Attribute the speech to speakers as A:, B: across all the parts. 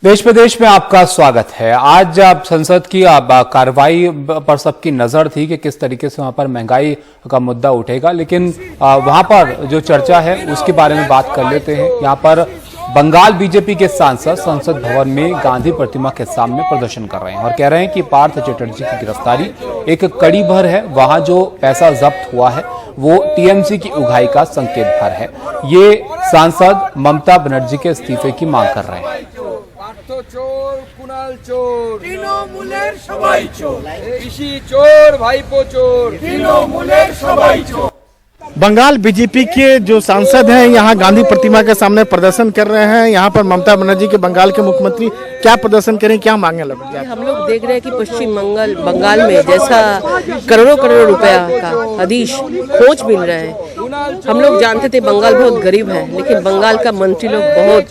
A: देश प्रदेश में आपका स्वागत है। आज संसद की कार्रवाई पर सबकी नजर थी कि किस तरीके से वहां पर महंगाई का मुद्दा उठेगा, लेकिन वहां पर जो चर्चा है उसके बारे में बात कर लेते हैं। यहां पर बंगाल बीजेपी के सांसद संसद भवन में गांधी प्रतिमा के सामने प्रदर्शन कर रहे हैं और कह रहे हैं कि पार्थ चटर्जी की गिरफ्तारी एक कड़ी भर है। वहां जो पैसा जब्त हुआ है वो टीएमसी की उगाही का संकेत भर है। ये सांसद ममता बनर्जी के इस्तीफे की मांग कर रहे हैं।
B: चोर कुणाल चोर तृणमूलेर सबाई चोर ऋषि चोर भाईपो चोर तृणमूलेर सबाई चोर।
C: बंगाल बीजेपी के जो सांसद हैं यहाँ गांधी प्रतिमा के सामने प्रदर्शन कर रहे हैं। यहाँ पर ममता बनर्जी के बंगाल के मुख्यमंत्री क्या प्रदर्शन करें, क्या मांगे लगे?
D: हम लोग देख रहे हैं कि पश्चिम बंगाल में जैसा करोड़ों रुपया का हदीश खोज मिल रहा है। हम लोग जानते थे बंगाल बहुत गरीब है, लेकिन बंगाल का मंत्री लोग बहुत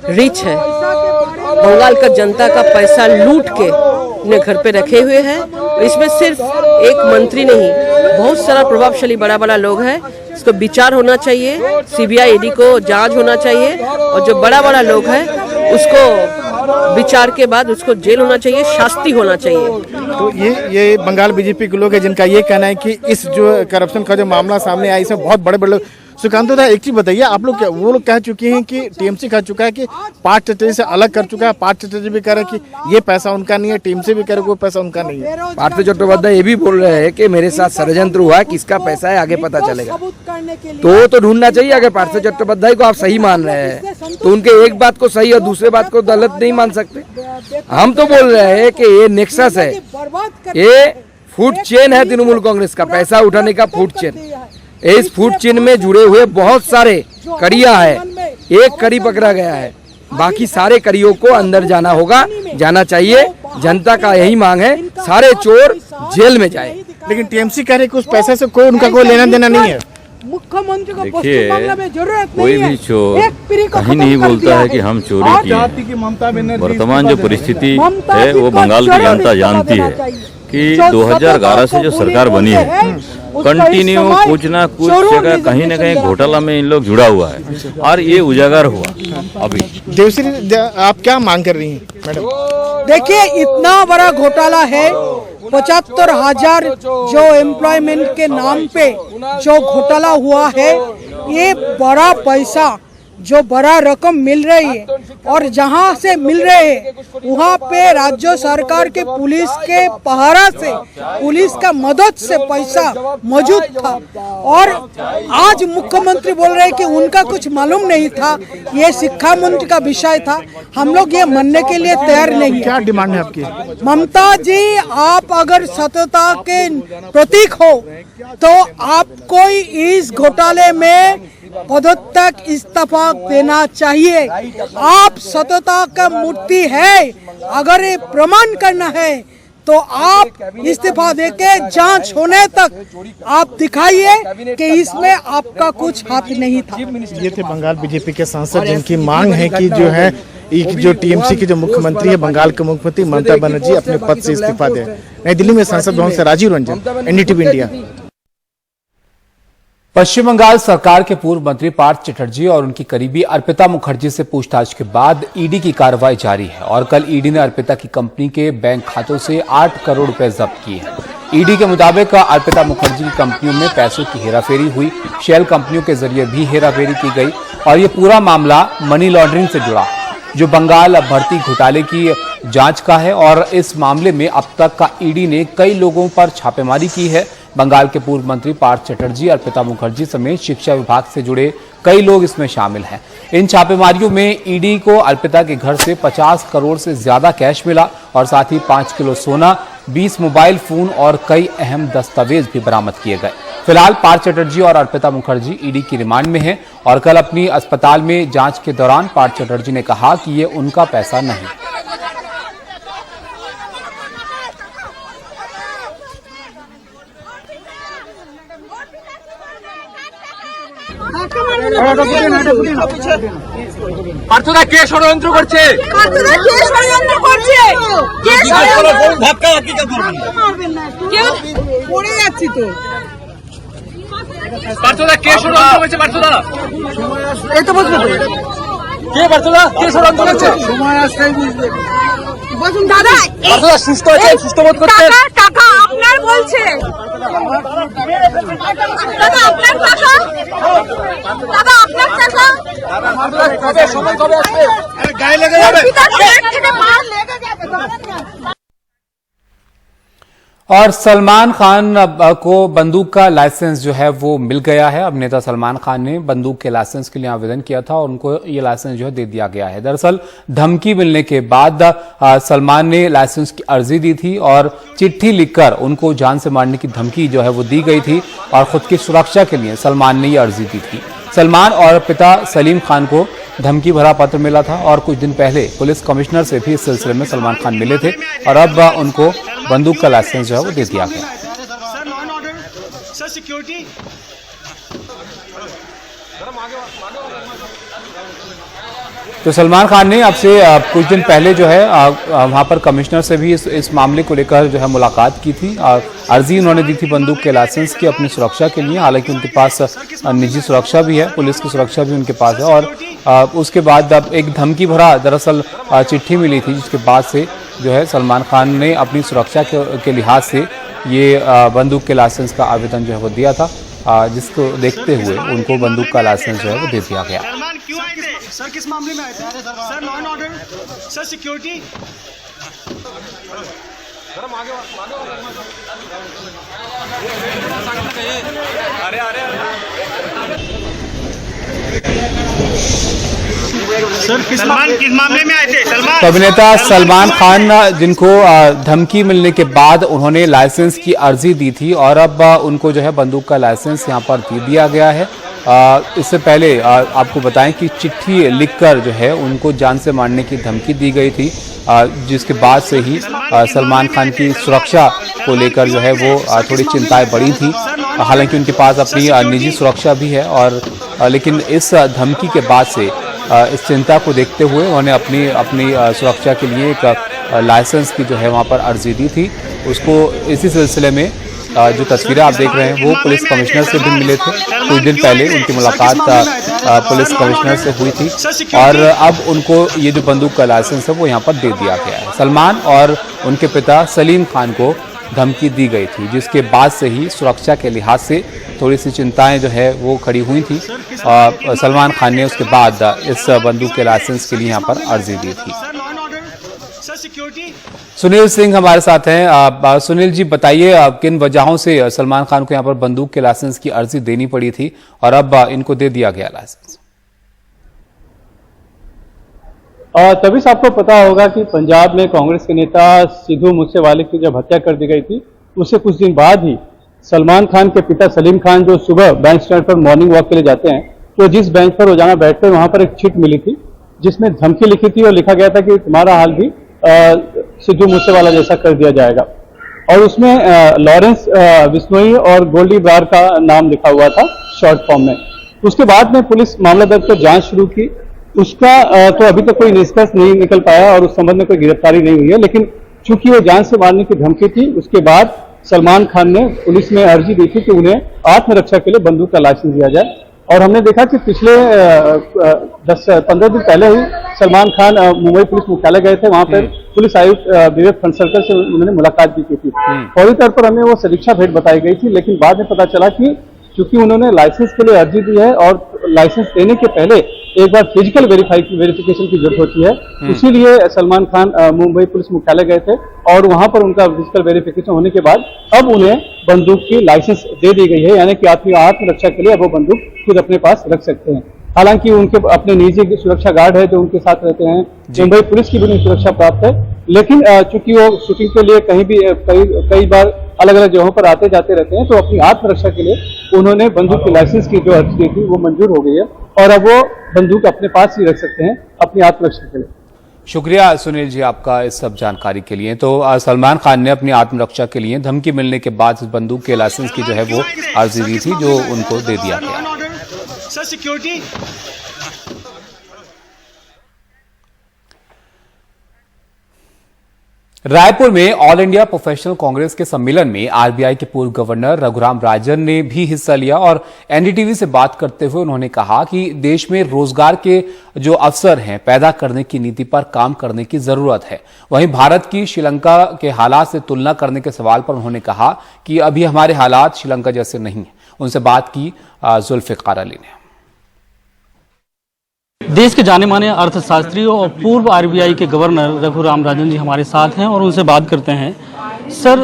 D: रिच है। बंगाल का जनता का पैसा लूट के अपने घर पे रखे हुए हैं। इसमें सिर्फ एक मंत्री नहीं, बहुत सारा प्रभावशाली बड़ा लोग है। इसको विचार होना चाहिए, सीबीआई ईडी को जांच होना चाहिए और जो बड़ा लोग है उसको विचार के बाद उसको जेल होना चाहिए, शास्ति होना चाहिए।
C: तो ये बंगाल बीजेपी के लोग हैं जिनका ये कहना है कि इस जो करप्शन का जो मामला सामने आया इसमें बहुत बड़े लोग। सुकांत दा, एक चीज बताइए, आप लोग वो लोग कह चुके हैं कि टीएमसी कह चुका है कि पार्थ चटर्जी से अलग कर चुका है। पार्थ चटर्जी भी कह रहे हैं कि ये पैसा उनका नहीं है, टीएमसी भी कह रहे हैं वो पैसा उनका नहीं है।
B: पार्थ चट्टोपाध्याय ये भी बोल रहे हैं कि मेरे साथ षड्यंत्र हुआ है, किसका पैसा है आगे पता चलेगा। तो ढूंढना चाहिए। अगर पार्थ चट्टोपाध्याय को आप सही मान रहे हैं तो उनके एक बात को सही और दूसरे बात को गलत नहीं मान सकते। हम तो बोल रहे हैं कि ये नेक्सस है, ये फूड चेन है तृणमूल कांग्रेस का, पैसा उठाने का फूड चेन। इस फूड चेन में जुड़े हुए बहुत सारे कड़ियां है, एक कड़ी पकड़ा गया है, बाकी सारे कड़ियों को अंदर जाना चाहिए। जनता का यही मांग है, सारे चोर जेल में जाए।
C: लेकिन टीएमसी कह रहे कि उस पैसे से उनका कोई लेना देना नहीं है।
E: मुख्यमंत्री को कोई भी चोर कहीं नहीं बोलता है कि हम चोरी किए। वर्तमान जो परिस्थिति है वो बंगाल की जनता जानती है कि 2011 से जो सरकार बनी है कंटिन्यू कुछ ना कुछ जगह कहीं न कहीं घोटाला में इन लोग जुड़ा हुआ है और ये उजागर हुआ। अभी
C: देवश्री, आप क्या मांग कर रही हैं मैडम?
E: देखिए, इतना बड़ा घोटाला है। 75,000 जो एम्प्लॉयमेंट के नाम पे जो घोटाला हुआ है, ये बड़ा पैसा जो बड़ा रकम मिल रही है और जहां से मिल रहे हैं वहां पे राज्य सरकार के पुलिस के पहरा से, पुलिस का मदद से पैसा मौजूद था। और आज मुख्यमंत्री बोल रहे हैं कि उनका कुछ मालूम नहीं था, ये शिक्षा मंत्री का विषय था। हम लोग ये मानने के लिए तैयार नहीं है।
C: क्या डिमांड है आपकी?
E: ममता जी, आप अगर सत्यता के प्रतीक हो तो आपको इस घोटाले में पदत्याग इस्तीफा देना चाहिए। आप सत्यता का मूर्ति है, अगर ये प्रमाण करना है तो आप इस्तीफा देके जांच होने तक आप दिखाइए कि इसमें आपका कुछ हाथ नहीं था।
C: ये थे बंगाल बीजेपी के सांसद जिनकी मांग है कि जो है जो टीएमसी के जो मुख्यमंत्री है, बंगाल के मुख्यमंत्री ममता बनर्जी अपने पद से इस्तीफा दें। नई दिल्ली में संसद भवन से राजीव रंजन, एनडीटीवी इंडिया।
A: पश्चिम बंगाल सरकार के पूर्व मंत्री पार्थ चटर्जी और उनकी करीबी अर्पिता मुखर्जी से पूछताछ के बाद ईडी की कार्रवाई जारी है और कल ईडी ने अर्पिता की कंपनी के बैंक खातों से 8 करोड़ रुपए जब्त किए हैं। ईडी के मुताबिक अर्पिता मुखर्जी की कंपनियों में पैसों की हेराफेरी हुई, शेल कंपनियों के जरिए भी हेराफेरी की गई और ये पूरा मामला मनी लॉन्ड्रिंग से जुड़ा जो बंगाल भर्ती घोटाले की जांच का है और इस मामले में अब तक का ईडी ने कई लोगों पर छापेमारी की है। बंगाल के पूर्व मंत्री पार्थ चटर्जी, अर्पिता मुखर्जी समेत शिक्षा विभाग से जुड़े कई लोग इसमें शामिल हैं। इन छापेमारियों में ईडी को अर्पिता के घर से 50 करोड़ से ज्यादा कैश मिला और साथ ही 5 किलो सोना, 20 मोबाइल फोन और कई अहम दस्तावेज भी बरामद किए गए। फिलहाल पार्थ चटर्जी और अर्पिता मुखर्जी ईडी की रिमांड में हैं और कल अपनी अस्पताल में जांच के दौरान पार्थ चटर्जी ने कहा कि ये उनका पैसा नहीं।
B: পার্থদা কে ষড়যন্ত্র করছে? পার্থদা কে ষড়যন্ত্র করছে? পার্থদা এই তো বুঝবো।
F: কে বার্তা কে ষড়যন্ত্র করছে
G: দাদা
F: বার্তা সুস্থ আছে সুস্থ বোধ করছেন
G: টাকা আপনার বলছে দাদা আপনার টাকা দাদা আপনার টাকা
F: কবে সময় কবে আসবে
C: গায়ে লেগে যাবে
G: থেকে মার লেগে যাবে
A: और सलमान खान को बंदूक का लाइसेंस जो है वो मिल गया है। अब नेता सलमान खान ने बंदूक के लाइसेंस के लिए आवेदन किया था और उनको ये लाइसेंस जो है दे दिया गया है। दरअसल धमकी मिलने के बाद सलमान ने लाइसेंस की अर्जी दी थी और चिट्ठी लिखकर उनको जान से मारने की धमकी जो है वो दी गई थी और खुद की सुरक्षा के लिए सलमान ने ये अर्जी दी थी। सलमान और पिता सलीम खान को धमकी भरा पत्र मिला था और कुछ दिन पहले पुलिस कमिश्नर से भी इस सिलसिले में सलमान खान मिले थे और अब उनको बंदूक का लाइसेंस जो है वो दे दिया गया।
H: Sir law and order, sir security.
A: तो सलमान खान ने अब से कुछ दिन पहले जो है वहां पर कमिश्नर से भी इस मामले को लेकर जो है मुलाकात की थी। अर्जी उन्होंने दी थी बंदूक के लाइसेंस की अपनी सुरक्षा के लिए। हालांकि उनके पास निजी सुरक्षा भी है, पुलिस की सुरक्षा भी उनके पास है और उसके बाद अब एक धमकी भरा दरअसल चिट्ठी मिली थी, जिसके बाद से जो है सलमान खान ने अपनी सुरक्षा के लिहाज से ये बंदूक के लाइसेंस का आवेदन जो है वो दिया था, जिसको देखते हुए उनको बंदूक का लाइसेंस जो है वो दे दिया गया।
H: सलमान क्यों आए थे सर, किस मामले में आए थे sir? Law and order, sir security. Sir Salman किस मामले में आए थे? सलमान
A: तो अभिनेता सलमान खान जिनको धमकी मिलने के बाद उन्होंने लाइसेंस की अर्जी दी थी और अब उनको जो है बंदूक का लाइसेंस यहां पर दे दिया गया है। इससे पहले आपको बताएं कि चिट्ठी लिखकर जो है उनको जान से मारने की धमकी दी गई थी, जिसके बाद से ही सलमान खान की सुरक्षा को लेकर जो है वो थोड़ी चिंताएं बढ़ी थी। हालांकि उनके पास अपनी निजी सुरक्षा भी है और लेकिन इस धमकी के बाद से इस चिंता को देखते हुए उन्होंने अपनी सुरक्षा के लिए एक लाइसेंस की जो है वहाँ पर अर्जी दी थी। उसको इसी सिलसिले में जो तस्वीरें आप देख रहे हैं वो पुलिस कमिश्नर से भी मिले थे। कुछ दिन पहले उनकी मुलाकात पुलिस कमिश्नर से हुई थी और अब उनको ये जो बंदूक का लाइसेंस है वो यहाँ पर दे दिया गया है। सलमान और उनके पिता सलीम खान को धमकी दी गई थी, जिसके बाद से ही सुरक्षा के लिहाज से थोड़ी सी चिंताएं जो है वो खड़ी हुई थी। सलमान खान ने उसके बाद इस बंदूक के लाइसेंस के लिए यहाँ पर अर्जी दी थी। सुनील सिंह हमारे साथ हैं। सुनील जी बताइए किन वजहों से सलमान खान को यहाँ पर बंदूक के लाइसेंस की अर्जी देनी पड़ी थी और अब इनको दे दिया गया लाइसेंस?
I: तभी से आपको पता होगा कि पंजाब में कांग्रेस के नेता सिद्धू मूसेवाले की जब हत्या कर दी गई थी, उससे कुछ दिन बाद ही सलमान खान के पिता सलीम खान जो सुबह बैंक स्टैंड पर मॉर्निंग वॉक के लिए जाते हैं, तो जिस बेंच पर रोजाना बैठते हैं वहां पर एक चिट मिली थी जिसमें धमकी लिखी थी और लिखा गया था कि तुम्हारा हाल भी सिद्धू मूसेवाला जैसा कर दिया जाएगा। और उसमें लॉरेंस बिश्नोई और गोल्डी ब्रार का नाम लिखा हुआ था शॉर्ट फॉर्म में। उसके बाद में पुलिस मामला दर्ज कर जांच शुरू की। उसका तो अभी तक कोई निष्कर्ष नहीं निकल पाया और उस संबंध में कोई गिरफ्तारी नहीं हुई है, लेकिन चूंकि वो जान से मारने की धमकी थी, उसके बाद सलमान खान ने पुलिस में अर्जी दी थी कि उन्हें आत्मरक्षा के लिए बंदूक का लाइसेंस दिया जाए। और हमने देखा कि पिछले 10-15 दिन पहले ही सलमान खान मुंबई पुलिस मुख्यालय गए थे। वहां पर पुलिस आयुक्त विवेक फणसरकर से उन्होंने मुलाकात भी की थी। फौरी तौर पर हमें वो समीक्षा भेंट बताई गई थी, लेकिन बाद में पता चला कि चूंकि उन्होंने लाइसेंस के लिए अर्जी दी है और लाइसेंस देने के पहले एक बार फिजिकल वेरिफिकेशन की जरूरत होती है, इसीलिए सलमान खान मुंबई पुलिस मुख्यालय गए थे और वहां पर उनका फिजिकल वेरिफिकेशन होने के बाद अब उन्हें बंदूक की लाइसेंस दे दी गई है, यानी कि अपनी आत्मरक्षा के लिए अब वो बंदूक खुद अपने पास रख सकते हैं। हालांकि उनके अपने निजी सुरक्षा गार्ड है जो उनके साथ रहते हैं, मुंबई पुलिस की भी उन्हें सुरक्षा प्राप्त है, लेकिन चूंकि वो शूटिंग के लिए कहीं भी कई बार अलग अलग जगहों पर आते जाते रहते हैं, तो अपनी आत्मरक्षा के लिए उन्होंने बंदूक की लाइसेंस की जो अर्जी दी थी वो मंजूर हो गई है और अब वो बंदूक अपने पास ही रख सकते हैं अपनी आत्मरक्षा के लिए।
A: शुक्रिया सुनील जी आपका इस सब जानकारी के लिए। तो सलमान खान ने अपनी आत्मरक्षा के लिए धमकी मिलने के बाद इस बंदूक के लाइसेंस की जो है वो अर्जी दी थी, जो उनको दे दिया गया।
H: Sir security.
A: रायपुर में ऑल इंडिया प्रोफेशनल कांग्रेस के सम्मेलन में आरबीआई के पूर्व गवर्नर रघुराम राजन ने भी हिस्सा लिया और एनडीटीवी से बात करते हुए उन्होंने कहा कि देश में रोजगार के जो अवसर हैं पैदा करने की नीति पर काम करने की जरूरत है। वहीं भारत की श्रीलंका के हालात से तुलना करने के सवाल पर उन्होंने कहा कि अभी हमारे हालात श्रीलंका जैसे नहीं हैं। उनसे बात की जुल्फिकार अली ने।
J: देश के जाने माने अर्थशास्त्री और पूर्व आरबीआई के गवर्नर रघुराम राजन जी हमारे साथ हैं और उनसे बात करते हैं। सर,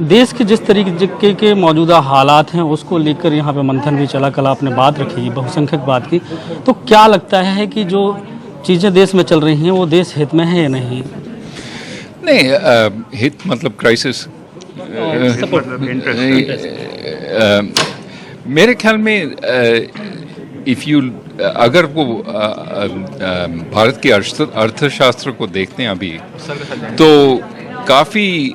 J: देश के जिस तरीके के मौजूदा हालात हैं उसको लेकर यहाँ पे मंथन भी चला, कल आपने बात रखी, बहुसंख्यक बात की, तो क्या लगता है कि जो चीज़ें देश में चल रही हैं वो देश हित में है या नहीं?
K: नहीं, हित मतलब क्राइसिस, मेरे ख्याल में अगर वो भारत के अर्थशास्त्र को देखते हैं अभी तो काफ़ी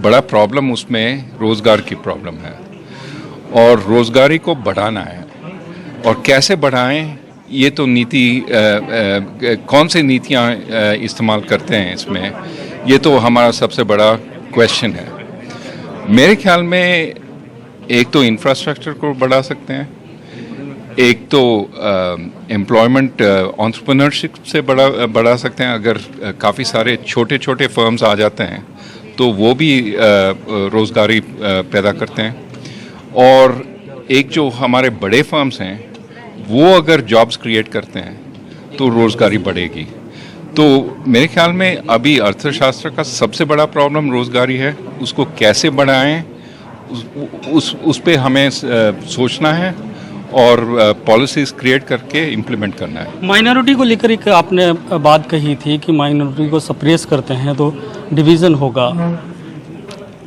K: बड़ा प्रॉब्लम उसमें रोज़गार की प्रॉब्लम है और रोज़गारी को बढ़ाना है। और कैसे बढ़ाएं, ये तो नीति कौन सी नीतियाँ इस्तेमाल करते हैं इसमें, ये तो हमारा सबसे बड़ा क्वेश्चन है। मेरे ख्याल में एक तो इंफ्रास्ट्रक्चर को बढ़ा सकते हैं, एक तो एम्प्लॉयमेंट एंटरप्रेन्योरशिप से बढ़ा सकते हैं। अगर काफ़ी सारे छोटे छोटे फर्म्स आ जाते हैं तो वो भी रोज़गारी पैदा करते हैं। और एक जो हमारे बड़े फर्म्स हैं वो अगर जॉब्स क्रिएट करते हैं तो रोज़गारी बढ़ेगी। तो मेरे ख्याल में अभी अर्थशास्त्र का सबसे बड़ा प्रॉब्लम रोज़गारी है। उसको कैसे बढ़ाएं उस पे हमें सोचना है और पॉलिसीज क्रिएट करके इम्प्लीमेंट करना है।
J: माइनॉरिटी को लेकर एक आपने बात कही थी कि माइनॉरिटी को सप्रेस करते हैं तो डिवीज़न होगा।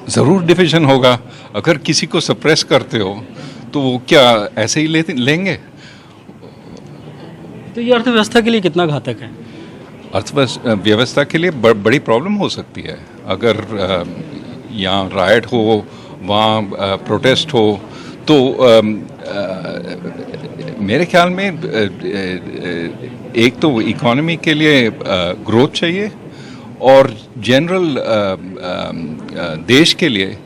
K: ज़रूर डिवीज़न होगा। अगर किसी को सप्रेस करते हो तो वो क्या ऐसे ही लेंगे?
J: तो ये अर्थव्यवस्था के लिए कितना घातक है?
K: अर्थव्यवस्था के लिए बड़ी प्रॉब्लम हो सकती है। अगर यहाँ राइट हो, वहाँ प्रोटेस्ट हो, तो मेरे ख्याल में एक तो इकोनॉमी के लिए ग्रोथ चाहिए और जनरल देश के लिए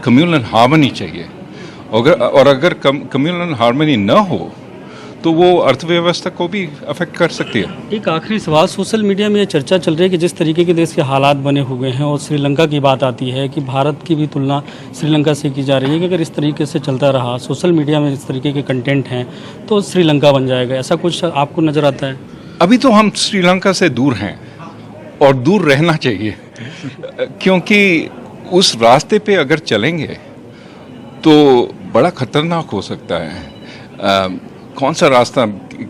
K: कम्युनल हार्मनी चाहिए। और अगर कम्युनल हार्मनी न हो तो वो अर्थव्यवस्था को भी अफेक्ट कर सकती है।
J: एक आखिरी सवाल, सोशल मीडिया में ये चर्चा चल रही है कि जिस तरीके के देश के हालात बने हुए हैं और श्रीलंका की बात आती है कि भारत की भी तुलना श्रीलंका से की जा रही है कि अगर इस तरीके से चलता रहा, सोशल मीडिया में इस तरीके के कंटेंट हैं तो श्रीलंका बन जाएगा, ऐसा कुछ आपको नज़र आता है?
K: अभी तो हम श्रीलंका से दूर हैं और दूर रहना चाहिए क्योंकि उस रास्ते पे अगर चलेंगे तो बड़ा खतरनाक हो सकता है। कौन सा रास्ता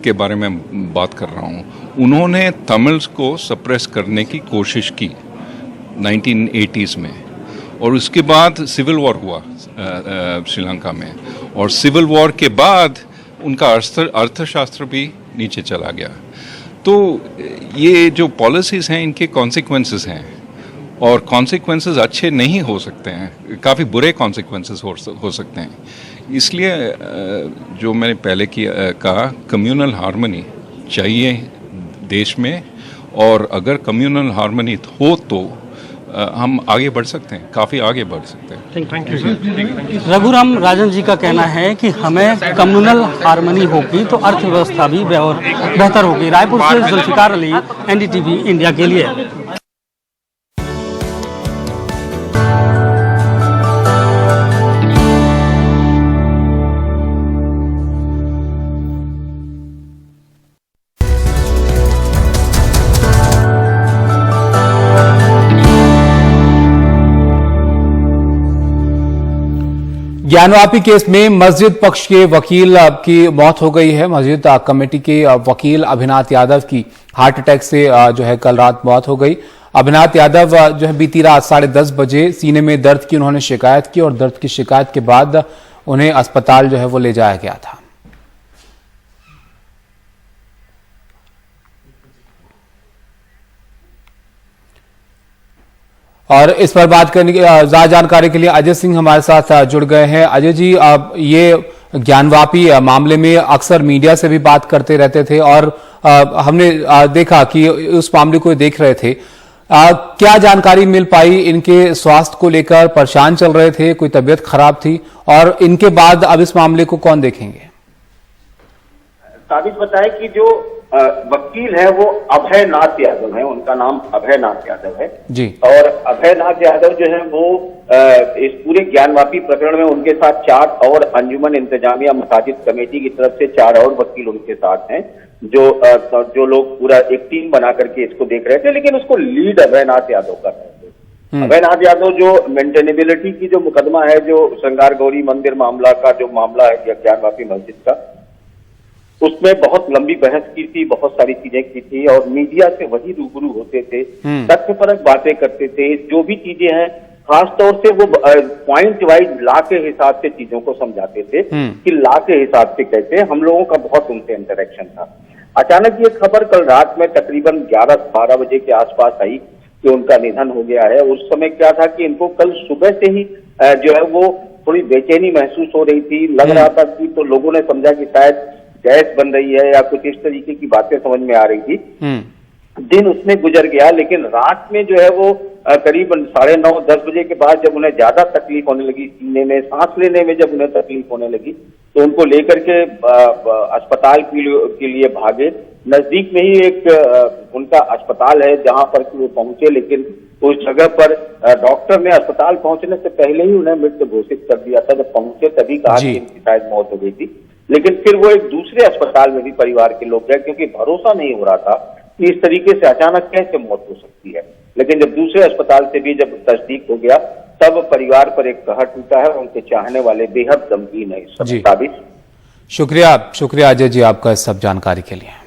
K: के बारे में बात कर रहा हूँ? उन्होंने तमिल्स को सप्रेस करने की कोशिश की 1980s में और उसके बाद सिविल वॉर हुआ श्रीलंका में और सिविल वॉर के बाद उनका अर्थशास्त्र भी नीचे चला गया। तो ये जो पॉलिसीज़ हैं इनके कॉन्सिक्वेंसेस हैं और कॉन्सिक्वेंसेस अच्छे नहीं हो सकते हैं, काफ़ी बुरे कॉन्सिक्वेंसेस हो सकते हैं। इसलिए जो मैंने पहले कहा, कम्युनल हार्मनी चाहिए देश में और अगर कम्युनल हार्मनी हो तो हम आगे बढ़ सकते हैं, काफ़ी आगे बढ़ सकते हैं।
J: Thank you. रघुराम राजन जी का कहना है कि हमें कम्युनल हार्मनी होगी तो अर्थव्यवस्था भी बेहतर होगी। रायपुर से जुल्फिकार अली, एनडीटीवी इंडिया के लिए।
A: ज्ञानवापी केस में मस्जिद पक्ष के वकील की मौत हो गई है। मस्जिद कमेटी के वकील अभिनाथ यादव की हार्ट अटैक से जो है कल रात मौत हो गई। अभिनाथ यादव जो है बीती रात 10:30 बजे सीने में दर्द की उन्होंने शिकायत की और दर्द की शिकायत के बाद उन्हें अस्पताल जो है वो ले जाया गया था। और इस पर बात करने की ज्यादा जानकारी के लिए अजय सिंह हमारे साथ जुड़ गए हैं। अजय जी, ये ज्ञानवापी मामले में अक्सर मीडिया से भी बात करते रहते थे और हमने देखा कि उस मामले को देख रहे थे। क्या जानकारी मिल पाई? इनके स्वास्थ्य को लेकर परेशान चल रहे थे, कोई तबीयत खराब थी, और इनके बाद अब इस मामले को कौन देखेंगे?
L: साबित बताया कि जो वकील है वो अभय नाथ यादव है, उनका नाम अभय नाथ यादव है
A: जी।
L: और अभय नाथ यादव जो है वो इस पूरे ज्ञानवापी प्रकरण में उनके साथ 4 और अंजुमन इंतजामिया मसाजिद कमेटी की तरफ से 4 और वकील उनके साथ हैं, जो लोग पूरा एक टीम बना करके इसको देख रहे थे, लेकिन उसको लीड अभय नाथ यादव कर रहे थे। अभय नाथ यादव जो मेंटेनेबिलिटी की जो मुकदमा है, जो श्रृंगार गौरी मंदिर मामला का जो मामला है ज्ञानवापी मस्जिद का, उसमें बहुत लंबी बहस की थी, बहुत सारी चीजें की थी और मीडिया से वही रूबरू होते थे, तथ्यपरक बातें करते थे। जो भी चीजें हैं खासतौर से वो पॉइंट वाइज लॉ के हिसाब से चीजों को समझाते थे कि लॉ के हिसाब से कहते हैं। हम लोगों का बहुत उनसे इंटरेक्शन था। अचानक ये खबर कल रात में तकरीबन 11-12 बजे के आसपास आई कि उनका निधन हो गया है। उस समय क्या था कि इनको कल सुबह से ही जो है वो थोड़ी बेचैनी महसूस हो रही थी, लग रहा था कि, तो लोगों ने समझा कि शायद गैस बन रही है या कुछ इस तरीके की बातें समझ में आ रही थी। दिन उसमें गुजर गया, लेकिन रात में जो है वो करीबन 9:30-10 बजे के बाद जब उन्हें ज्यादा तकलीफ होने लगी, सीने में सांस लेने में जब उन्हें तकलीफ होने लगी, तो उनको लेकर के अस्पताल के लिए भागे। नजदीक में ही एक उनका अस्पताल है जहां पर वो पहुंचे, लेकिन उस जगह पर डॉक्टर ने अस्पताल पहुंचने से पहले ही उन्हें मृत घोषित कर दिया था। जब पहुंचे तभी कहा कि इनकी शायद मौत हो गई थी, लेकिन फिर वो एक दूसरे अस्पताल में भी परिवार के लोग गए, क्योंकि भरोसा नहीं हो रहा था कि इस तरीके से अचानक कैसे मौत हो सकती है। लेकिन जब दूसरे अस्पताल से भी जब तस्दीक हो गया, तब परिवार पर एक कहर टूटा है। उनके चाहने वाले बेहद गमगीन है इस सब साबित।
A: शुक्रिया अजय जी आपका इस सब जानकारी के लिए।